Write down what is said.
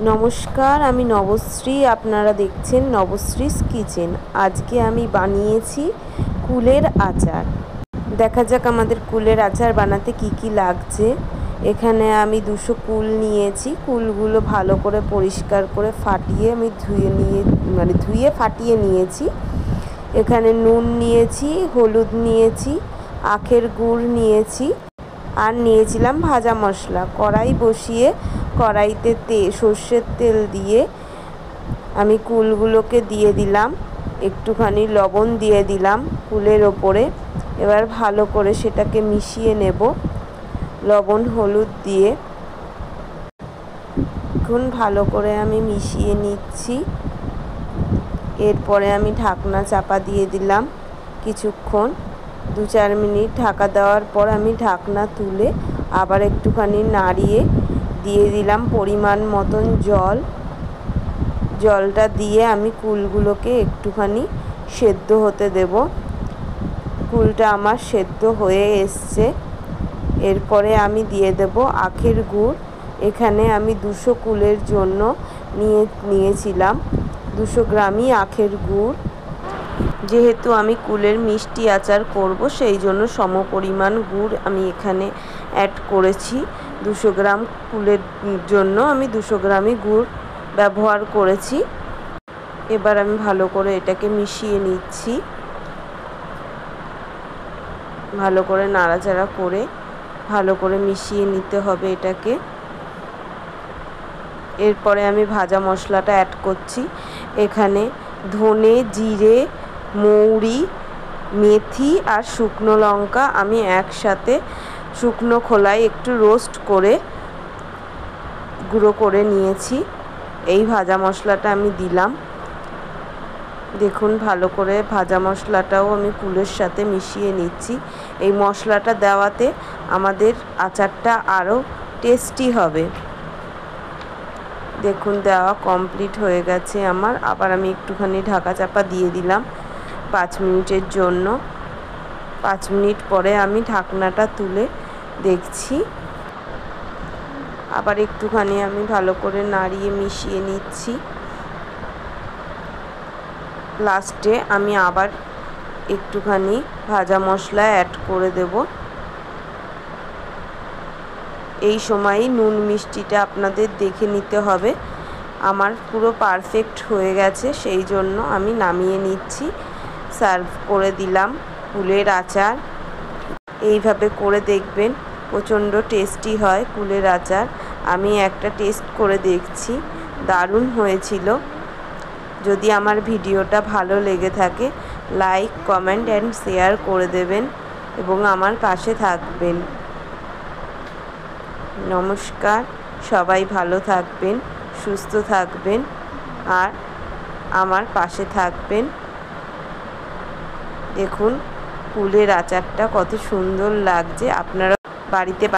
नमस्कार आमी नवश्री आपनारा देखছেন नवश्रीज किचेन। आज के आमी बानिয়েছি কুলের আচার। দেখা যাক আমাদের কুলের আচার বানাতে কি কি লাগছে। এখানে আমি 200 কুল নিয়েছি। কুলগুলো ভালো করে পরিষ্কার করে ফাটিয়ে আমি ধুয়ে ফাটিয়ে নিয়েছি। এখানে নুন নিয়েছি, হলুদ নিয়েছি, আখের গুড় নিয়েছি আর নিয়েছিলাম ভাজা মশলা। কড়াই বসিয়ে কড়াইতে সর্ষের তেল দিয়ে আমি কুলগুলোকে দিয়ে দিলাম, একটুখানি লবণ দিয়ে দিলাম কুলের ওপরে। এবার ভালো করে সেটাকে মিশিয়ে নেব লবণ হলুদ দিয়ে। এখন ভালো করে আমি মিশিয়ে নিচ্ছি। এরপরে আমি ঢাকনা চাপা দিয়ে দিলাম কিছুক্ষণ, 2-4 মিনিট ঢাকা দেওয়ার পর আমি ঢাকনা তুলে আবার একটুখানি নাড়িয়ে দিয়ে দিলাম পরিমাণ মতন জল। জলটা দিয়ে আমি কুলগুলোকে একটুখানি সেদ্ধ হতে দেব। কুলটা আমার সেদ্ধ হয়ে এসছে। এরপরে আমি দিয়ে দেব আখের গুড়। এখানে আমি 200 কুলের জন্য নিয়েছিলাম 200 গ্রামই আখের গুড়। যেহেতু আমি কুলের মিষ্টি আচার করব সেই জন্য সমপরিমাণ গুড় আমি এখানে অ্যাড করেছি। 200 গ্রাম কুলের জন্য আমি 200 গ্রামই গুড় ব্যবহার করেছি। এবার আমি ভালো করে এটাকে মিশিয়ে নিচ্ছি। ভালো করে নাড়াচাড়া করে ভালো করে মিশিয়ে নিতে হবে এটাকে। এরপরে আমি ভাজা মশলাটা অ্যাড করছি। এখানে ধনে, জিরে, মৌরি, মেথি আর শুকনো লঙ্কা আমি একসাথে শুকনো খোলায় একটু রোস্ট করে গুঁড়ো করে নিয়েছি। এই ভাজা মশলাটা আমি দিলাম। দেখুন ভালো করে ভাজা মশলাটাও আমি কুলের সাথে মিশিয়ে নিচ্ছি। এই মশলাটা দেওয়াতে আমাদের আচারটা আরও টেস্টি হবে। দেখুন দেওয়া কমপ্লিট হয়ে গেছে আমার। আবার আমি একটুখানি ঢাকা চাপা দিয়ে দিলাম 5 মিনিটের জন্য। 5 মিনিট পরে আমি ঢাকনাটা তুলে দেখছি। আবার একটুখানি আমি ভালো করে নাড়িয়ে মিশিয়ে নিচ্ছি। লাস্টে আমি আবার একটুখানি ভাজা মশলা অ্যাড করে দেব। এই সময়ই নুন মিষ্টিটা আপনাদের দেখে নিতে হবে। আমার পুরো পারফেক্ট হয়ে গেছে, সেই জন্য আমি নামিয়ে নিচ্ছি। সার্ভ করে দিলাম কুলের আচার। এইভাবে করে দেখবেন, প্রচণ্ড টেস্টি হয় কুলের আচার। আমি একটা টেস্ট করে দেখছি, দারুণ হয়েছিল। যদি আমার ভিডিওটা ভালো লেগে থাকে লাইক, কমেন্ট অ্যান্ড শেয়ার করে দেবেন এবং আমার পাশে থাকবেন। নমস্কার, সবাই ভালো থাকবেন, সুস্থ থাকবেন আর আমার পাশে থাকবেন। দেখুন কুলের আচারটা কত সুন্দর লাগছে। আপনারা বাড়িতে